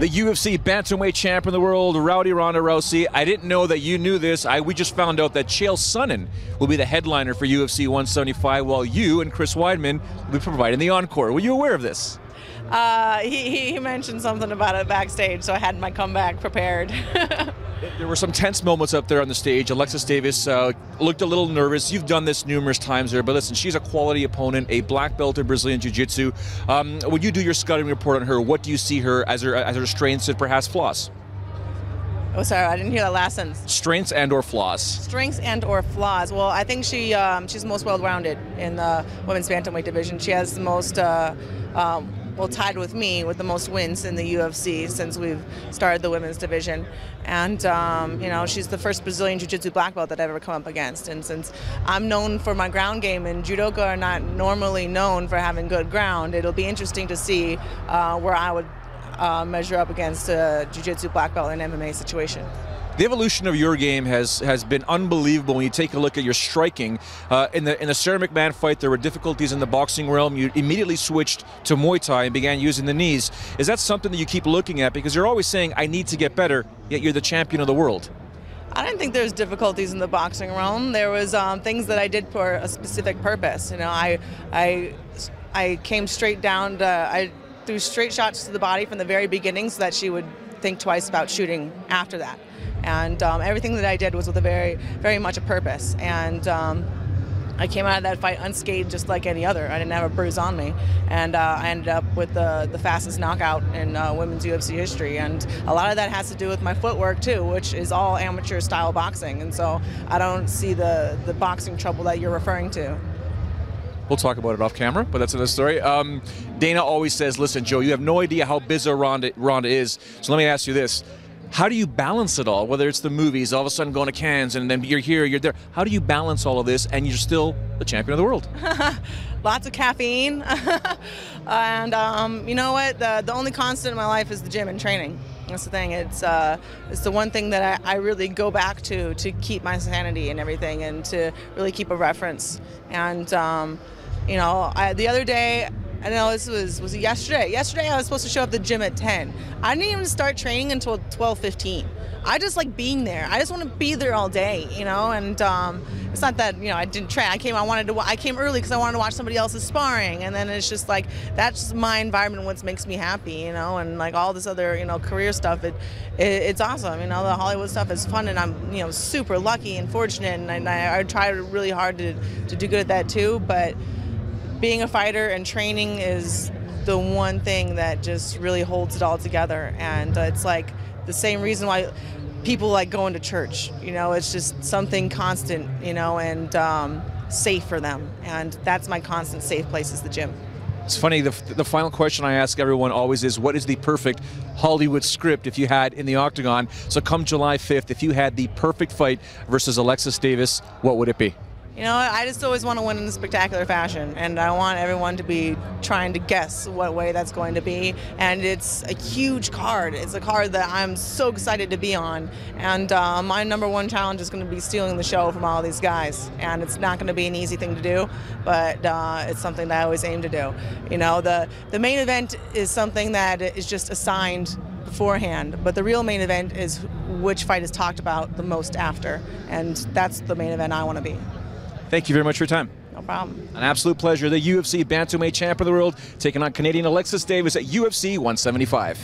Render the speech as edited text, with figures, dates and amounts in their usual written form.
The UFC bantamweight champion of the world, Ronda Rousey. I didn't know that you knew this. We just found out that Chael Sonnen will be the headliner for UFC 175, while you and Chris Weidman will be providing the encore. Were you aware of this? He mentioned something about it backstage, so I had my comeback prepared. There were some tense moments up there on the stage. Alexis Davis looked a little nervous. You've done this numerous times there, but listen, she's a quality opponent, a black belt in Brazilian Jiu-Jitsu. When you do your scouting report on her, what do you see her as her strengths and perhaps flaws? Oh, sorry, I didn't hear that last sentence. Strengths and or flaws. Strengths and or flaws. Well, I think she's most well-rounded in the women's bantamweight division. She has the most, well, tied with me with the most wins in the UFC since we've started the women's division. And, you know, she's the first Brazilian Jiu-Jitsu black belt that I've ever come up against. And since I'm known for my ground game and judoka are not normally known for having good ground, it'll be interesting to see where I would measure up against a Jiu-Jitsu black belt in an MMA situation. The evolution of your game has been unbelievable when you take a look at your striking. In the Sarah McMahon fight, there were difficulties in the boxing realm. You immediately switched to Muay Thai and began using the knees. Is that something that you keep looking at? Because you're always saying, I need to get better, yet you're the champion of the world. I didn't think there was difficulties in the boxing realm. There was things that I did for a specific purpose. You know, I came straight down I threw straight shots to the body from the very beginning so that she would think twice about shooting after that. And everything that I did was with a very much a purpose. And I came out of that fight unscathed just like any other. I didn't have a bruise on me. And I ended up with the fastest knockout in women's UFC history. And a lot of that has to do with my footwork too, which is all amateur style boxing. And so I don't see the boxing trouble that you're referring to. We'll talk about it off camera, but that's another story. Dana always says, listen, Joe, you have no idea how busy Ronda is. So let me ask you this. How do you balance it all? Whether it's the movies, all of a sudden going to Cannes, and then you're here, you're there. How do you balance all of this, and you're still the champion of the world? Lots of caffeine. And you know what? The only constant in my life is the gym and training. That's the thing. It's the one thing that I really go back to keep my sanity and everything, and to really keep a reference. And you know, the other day, I know this was it yesterday? Yesterday I was supposed to show up at the gym at 10. I didn't even start training until 12:15. I just like being there. I just want to be there all day, you know. And it's not that, you know, I didn't train. I came early because I wanted to watch somebody else's sparring, and then it's just like that's just my environment. What makes me happy, you know. And like all this other, you know, career stuff, it's awesome. You know, the Hollywood stuff is fun, and I'm, you know, super lucky and fortunate, and I try really hard to do good at that too. But being a fighter and training is the one thing that just really holds it all together. And it's like the same reason why people like going to church. You know, it's just something constant, you know, and safe for them. And that's my constant safe place, is the gym. It's funny, the final question I ask everyone always is, what is the perfect Hollywood script if you had in the octagon? So come July 5th, if you had the perfect fight versus Alexis Davis, what would it be? You know, I just always want to win in a spectacular fashion, and I want everyone to be trying to guess what way that's going to be. And it's a huge card. It's a card that I'm so excited to be on. And my #1 challenge is going to be stealing the show from all these guys. And it's not going to be an easy thing to do, but it's something that I always aim to do. You know, the main event is something that is just assigned beforehand, but the real main event is which fight is talked about the most after. And that's the main event I want to be. Thank you very much for your time. No problem. An absolute pleasure. The UFC bantamweight champion of the world taking on Canadian Alexis Davis at UFC 175.